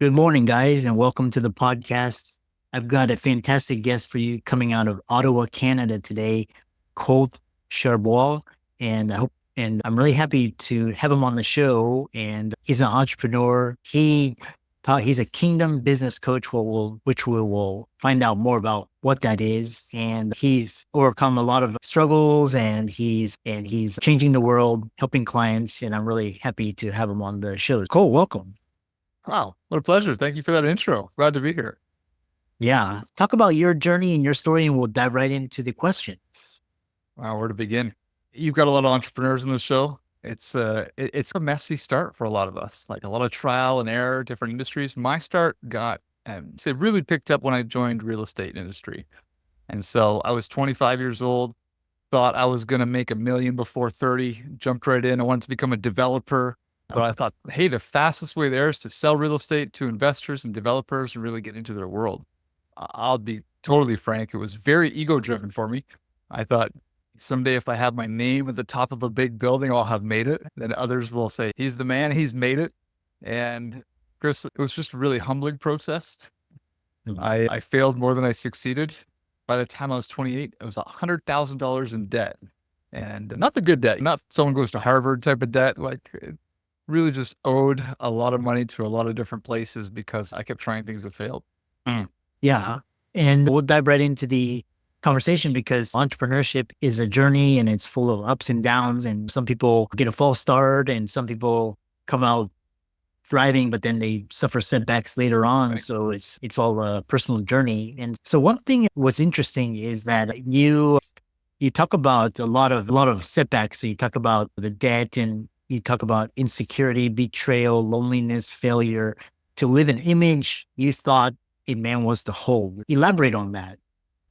Good morning, guys, and welcome to the podcast. I've got a fantastic guest for you coming out of Ottawa, Canada today, Colt Charlebois, and I'm really happy to have him on the show. And he's an entrepreneur. He's a Kingdom business coach, which we will find out more about what that is. And he's overcome a lot of struggles, and he's changing the world, helping clients. And I'm really happy to have him on the show. Cole, welcome. Wow, what a pleasure. Thank you for that intro. Glad to be here. Yeah. Talk about your journey and your story, and we'll dive right into the questions. Wow, where to begin? You've got a lot of entrepreneurs in the show. It's a messy start for a lot of us, like a lot of trial and error, different industries. My start got it really picked up when I joined real estate industry. And so I was 25 years old, thought I was going to make $1 million before 30, jumped right in. I wanted to become a developer, but I thought, hey, the fastest way there is to sell real estate to investors and developers and really get into their world. I'll be totally frank. It was very ego driven for me. I thought someday if I have my name at the top of a big building, I'll have made it. Then others will say, he's the man, he's made it. And Chris, it was just a really humbling process. I failed more than I succeeded. By the time I was 28, I was $100,000 in debt, and not the good debt, not someone goes to Harvard type of debt. Like really just owed a lot of money to a lot of different places because I kept trying things that failed. Yeah. And we'll dive right into the conversation because entrepreneurship is a journey and it's full of ups and downs. And some people get a false start and some people come out thriving, but then they suffer setbacks later on. Right. So it's all a personal journey. And so one thing what's interesting is that you talk about a lot of setbacks. So you talk about the debt and you talk about insecurity, betrayal, loneliness, failure, to live an image you thought a man was to hold. Elaborate on that.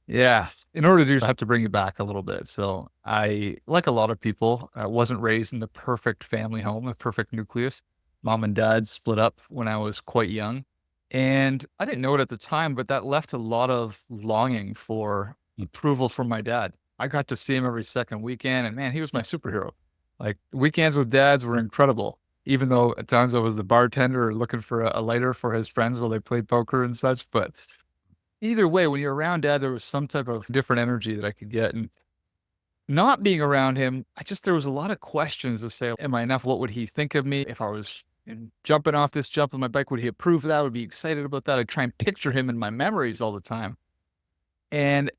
Yeah. In order to do so, I have to bring it back a little bit. So I, like a lot of people, wasn't raised in the perfect family home, the perfect nucleus. Mom and dad split up when I was quite young. And I didn't know it at the time, but that left a lot of longing for approval from my dad. I got to see him every second weekend, and man, he was my superhero. Like weekends with dads were incredible, even though at times I was the bartender looking for a lighter for his friends while they played poker and such. But either way, when you're around dad, there was some type of different energy that I could get. And not being around him, there was a lot of questions to say, am I enough? What would he think of me if I was jumping off this jump on my bike? Would he approve of that? Would be excited about that? I'd try and picture him in my memories all the time. And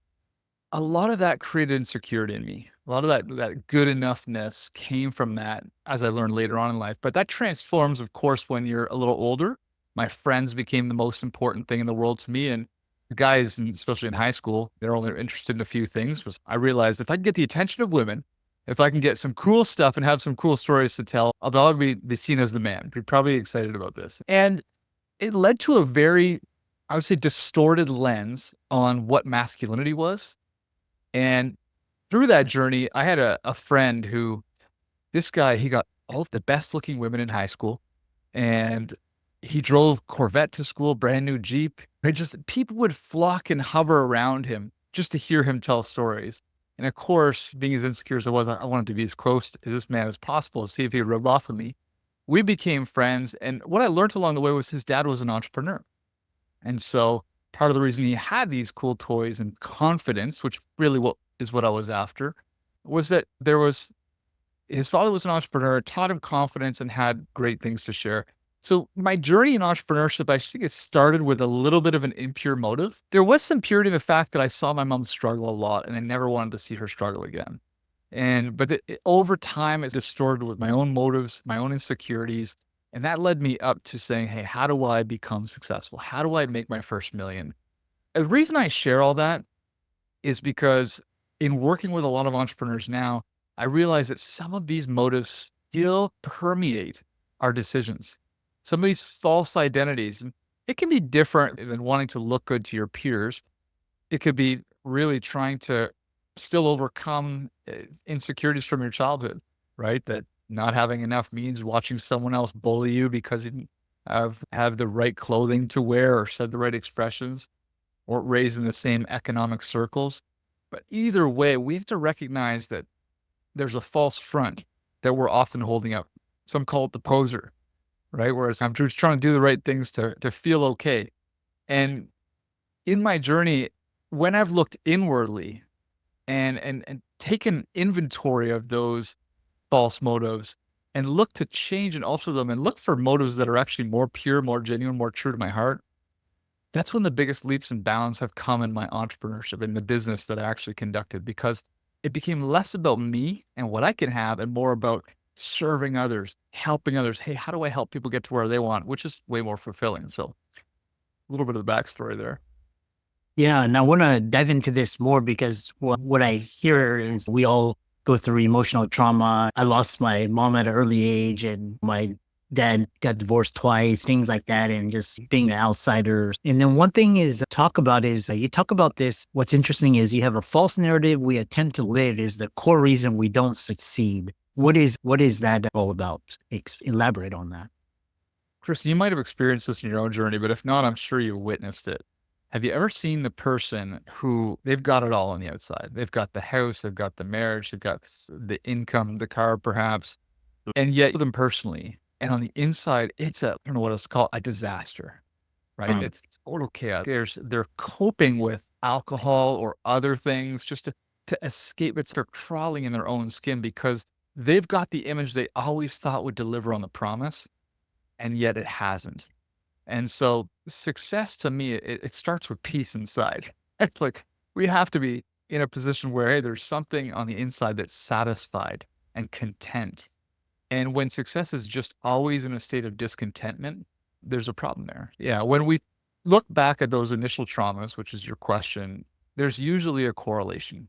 a lot of that created insecurity in me. A lot of that good enoughness came from that as I learned later on in life. But that transforms, of course, when you're a little older. My friends became the most important thing in the world to me. And guys, and especially in high school, they're only interested in a few things. Was I realized if I can get the attention of women, if I can get some cool stuff and have some cool stories to tell, I'll probably be seen as the man. Be probably excited about this. And it led to a very, I would say, distorted lens on what masculinity was. And through that journey, I had a friend who, this guy, he got all the best looking women in high school, and he drove Corvette to school, brand new Jeep. People would flock and hover around him just to hear him tell stories. And of course, being as insecure as I was, I wanted to be as close to this man as possible to see if he would rub off with me. We became friends. And what I learned along the way was his dad was an entrepreneur. And so part of the reason he had these cool toys and confidence, which really what I was after, was that his father was an entrepreneur, taught him confidence and had great things to share. So my journey in entrepreneurship, I think it started with a little bit of an impure motive. There was some purity in the fact that I saw my mom struggle a lot and I never wanted to see her struggle again. But over time, it distorted with my own motives, my own insecurities. And that led me up to saying, hey, how do I become successful? How do I make my first million? The reason I share all that is because in working with a lot of entrepreneurs now, I realize that some of these motives still permeate our decisions. Some of these false identities, and it can be different than wanting to look good to your peers. It could be really trying to still overcome insecurities from your childhood, right? That not having enough means watching someone else bully you because you didn't have the right clothing to wear or said the right expressions or raised in the same economic circles. But either way, we have to recognize that there's a false front that we're often holding up. Some call it the poser. right? Whereas I'm just trying to do the right things to feel okay. And in my journey, when I've looked inwardly and taken inventory of those false motives and look to change and alter them and look for motives that are actually more pure, more genuine, more true to my heart, that's when the biggest leaps and bounds have come in my entrepreneurship, in the business that I actually conducted, because it became less about me and what I can have and more about serving others, helping others. Hey, how do I help people get to where they want? Which is way more fulfilling. So a little bit of the backstory there. Yeah, and I want to dive into this more because what I hear is we all go through emotional trauma. I lost my mom at an early age, and my dad got divorced twice, things like that, and just being an outsider. And then one thing is talk about is you talk about this. What's interesting is you have a false narrative we attempt to live is the core reason we don't succeed. What is that all about? Elaborate on that. Kristen, you might have experienced this in your own journey, but if not, I'm sure you witnessed it. Have you ever seen the person who they've got it all on the outside? They've got the house, they've got the marriage, they've got the income, the car, perhaps, and yet them personally. And on the inside, it's I don't know what it's called, a disaster, right? It's total chaos. They're coping with alcohol or other things just to escape it. They're crawling in their own skin because they've got the image they always thought would deliver on the promise, and yet it hasn't. And so success to me, it starts with peace inside. It's like we have to be in a position where, hey, there's something on the inside that's satisfied and content. And when success is just always in a state of discontentment, there's a problem there. Yeah. When we look back at those initial traumas, which is your question, there's usually a correlation.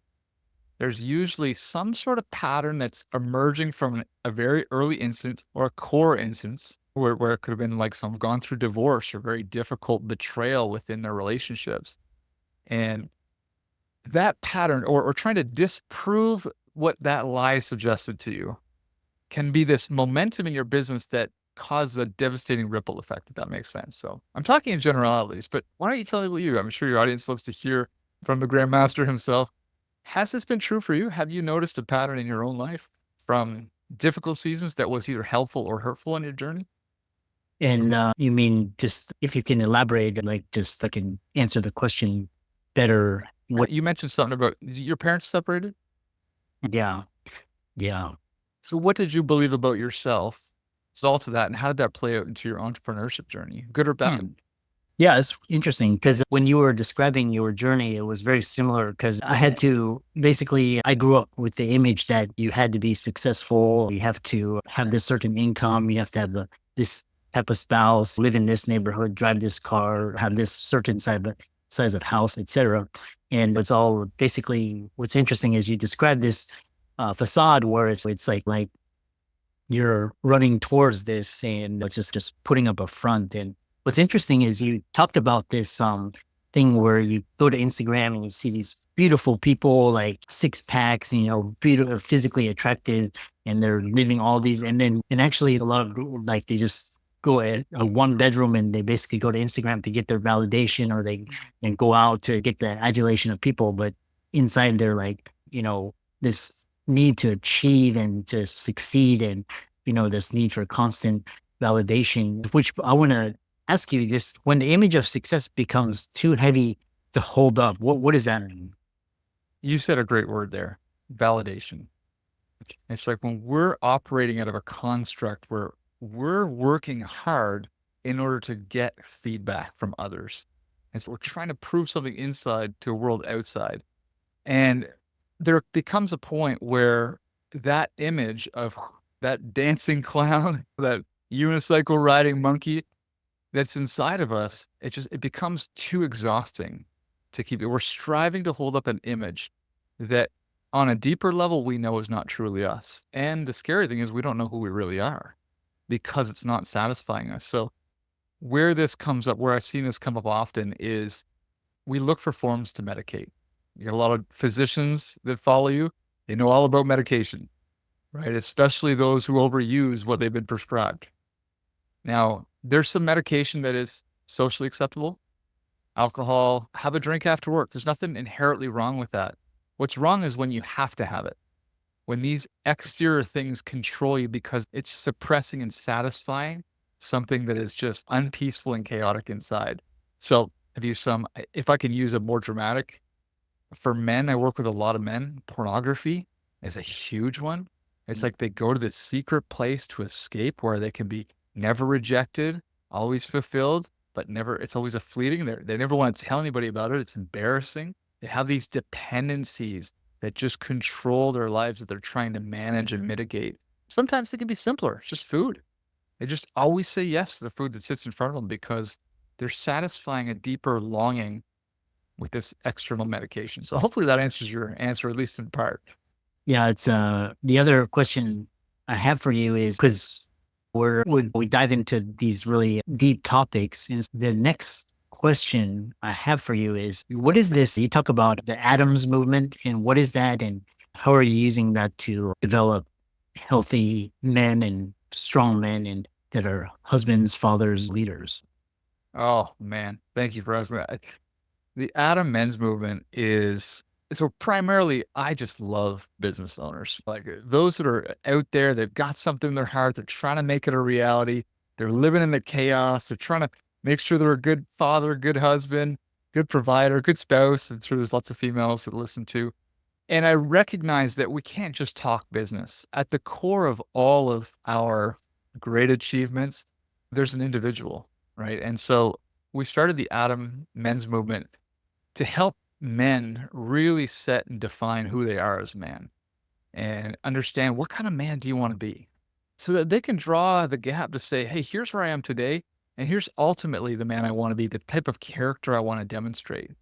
There's usually some sort of pattern that's emerging from a very early instance or a core instance where it could have been like some gone through divorce or very difficult betrayal within their relationships. And that pattern or trying to disprove what that lie suggested to you can be this momentum in your business that causes a devastating ripple effect, if that makes sense. So I'm talking in generalities, but why don't you tell me what you, I'm sure your audience loves to hear from the Grandmaster himself. Has this been true for you? Have you noticed a pattern in your own life from difficult seasons that was either helpful or hurtful in your journey? And you mean just if you can elaborate, like just I can answer the question better. What? You mentioned something about your parents separated. Yeah, yeah. So what did you believe about yourself as all to that, and how did that play out into your entrepreneurship journey, good or bad? Yeah, it's interesting because when you were describing your journey, it was very similar because I had to basically, I grew up with the image that you had to be successful. You have to have this certain income. You have to have this type of spouse, live in this neighborhood, drive this car, have this certain size of house, etc. And it's all basically what's interesting is you describe this facade where it's like you're running towards this and it's just putting up a front. And what's interesting is you talked about this thing where you go to Instagram and you see these beautiful people like six packs, beautiful, physically attractive, and they're living all these. And actually a lot of like they just go at a one bedroom and they basically go to Instagram to get their validation or they and go out to get the adulation of people. But inside they're like, this need to achieve and to succeed and, this need for constant validation, which I want to ask you this, when the image of success becomes too heavy to hold up, what does that mean? You said a great word there, validation. It's like when we're operating out of a construct where we're working hard in order to get feedback from others. And so we're trying to prove something inside to a world outside. And there becomes a point where that image of that dancing clown, that unicycle riding monkey that's inside of us, it becomes too exhausting to keep it. We're striving to hold up an image that on a deeper level, we know is not truly us. And the scary thing is we don't know who we really are because it's not satisfying us. So where this comes up, where I've seen this come up often is we look for forms to medicate. You get a lot of physicians that follow you. They know all about medication, right? Especially those who overuse what they've been prescribed. Now, there's some medication that is socially acceptable. Alcohol, have a drink after work. There's nothing inherently wrong with that. What's wrong is when you have to have it. When these exterior things control you because it's suppressing and satisfying something that is just unpeaceful and chaotic inside. So if I can use a more dramatic, for men, I work with a lot of men. Pornography is a huge one. It's like they go to this secret place to escape where they can be never rejected, always fulfilled, but it's always a fleeting. They never want to tell anybody about it. It's embarrassing. They have these dependencies that just control their lives that they're trying to manage and mitigate. Sometimes they can be simpler. It's just food. They just always say yes to the food that sits in front of them because they're satisfying a deeper longing with this external medication. So hopefully that answers your answer, at least in part. Yeah, it's the other question I have for you is because when we dive into these really deep topics, is the next question I have for you is what is this? You talk about the Adams movement, and what is that, and how are you using that to develop healthy men and strong men and that are husbands, fathers, leaders? Oh man, thank you for asking that. The Adam Men's movement is so primarily, I just love business owners, like those that are out there. They've got something in their heart. They're trying to make it a reality. They're living in the chaos. They're trying to make sure they're a good father, good husband, good provider, good spouse. I'm sure there's lots of females that listen to. And I recognize that we can't just talk business. At the core of all of our great achievements, there's an individual, right? And so we started the Adam Men's movement to help men really set and define who they are as a man and understand what kind of man do you want to be so that they can draw the gap to say, hey, here's where I am today. And here's ultimately the man I want to be, the type of character I want to demonstrate,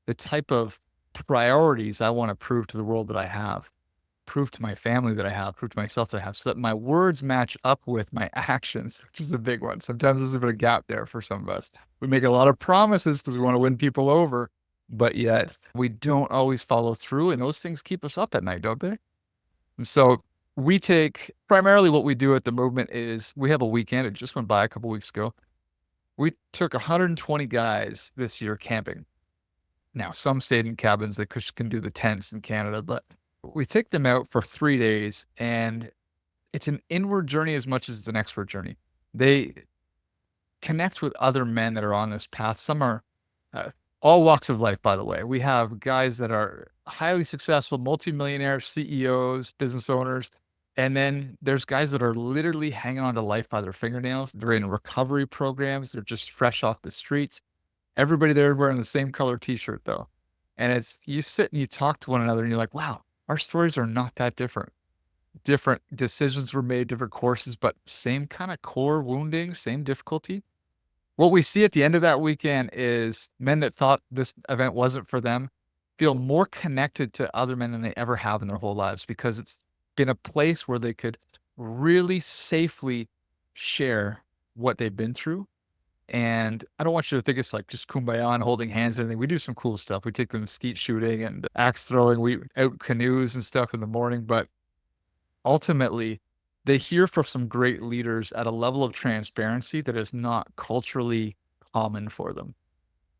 the type of priorities I want to prove to the world that I have, prove to my family that I have, prove to myself that I have, so that my words match up with my actions, which is a big one. Sometimes there's a bit of gap there for some of us. We make a lot of promises because we want to win people over, but yet we don't always follow through. And those things keep us up at night, don't they? And so we take primarily what we do at the movement is we have a weekend. It just went by a couple weeks ago. We took 120 guys this year camping. Now, some stayed in cabins. They can do the tents in Canada, but we take them out for 3 days, and it's an inward journey as much as it's an extward journey. They connect with other men that are on this path. Some are all walks of life, by the way. We have guys that are highly successful, multimillionaire CEOs, business owners. And then there's guys that are literally hanging on to life by their fingernails. They're in recovery programs. They're just fresh off the streets. Everybody there wearing the same color t-shirt though. And it's, you sit and you talk to one another and you're like, wow, our stories are not that different. Different decisions were made, different courses, but same kind of core wounding, same difficulty. What we see at the end of that weekend is men that thought this event wasn't for them feel more connected to other men than they ever have in their whole lives because it's been a place where they could really safely share what they've been through. And I don't want you to think it's like just kumbaya and holding hands and everything. We do some cool stuff. We take them skeet shooting and axe throwing. We out canoes and stuff in the morning, but ultimately they hear from some great leaders at a level of transparency that is not culturally common for them.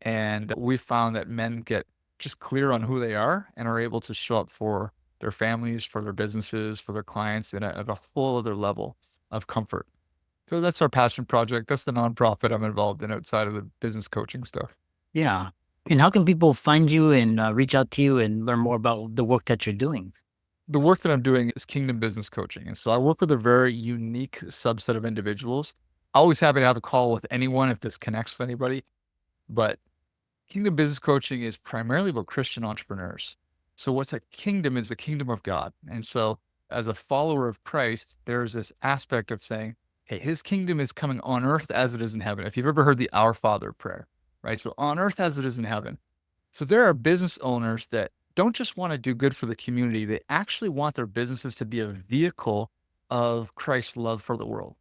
And we found that men get just clear on who they are and are able to show up for their families, for their businesses, for their clients at a whole other level of comfort. So that's our passion project. That's the nonprofit I'm involved in outside of the business coaching stuff. Yeah. And how can people find you and reach out to you and learn more about the work that you're doing? The work that I'm doing is Kingdom Business Coaching. And so I work with a very unique subset of individuals. Always happy to have a call with anyone if this connects with anybody. But Kingdom Business Coaching is primarily about Christian entrepreneurs. So what's a kingdom is the kingdom of God. And so as a follower of Christ, there's this aspect of saying, hey, his kingdom is coming on earth as it is in heaven. If you've ever heard the Our Father prayer, right? So on earth as it is in heaven. So there are business owners that don't just want to do good for the community. They actually want their businesses to be a vehicle of Christ's love for the world.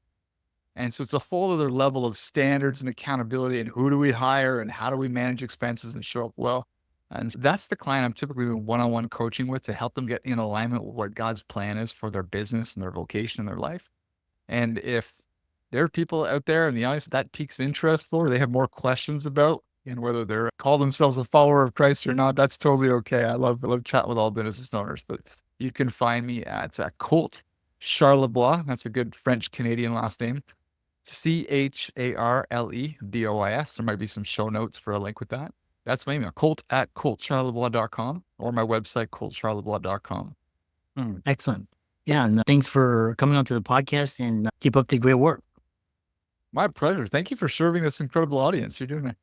And so it's a whole other level of standards and accountability and who do we hire and how do we manage expenses and show up well. And so that's the client I'm typically doing one-on-one coaching with to help them get in alignment with what God's plan is for their business and their vocation and their life. And if there are people out there in the audience that piques interest for, they have more questions about, and whether they're call themselves a follower of Christ or not, that's totally okay. I love chatting with all business owners, but you can find me at Colt Charlebois. That's a good French Canadian last name Charlebois. There might be some show notes for a link with that. That's my email, colt@coltcharlebois.com, or my website, coltcharlebois.com. Excellent. Yeah. And thanks for coming on to the podcast, and keep up the great work. My pleasure. Thank you for serving this incredible audience. You're doing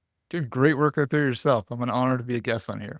great work out there yourself. I'm an honor to be a guest on here.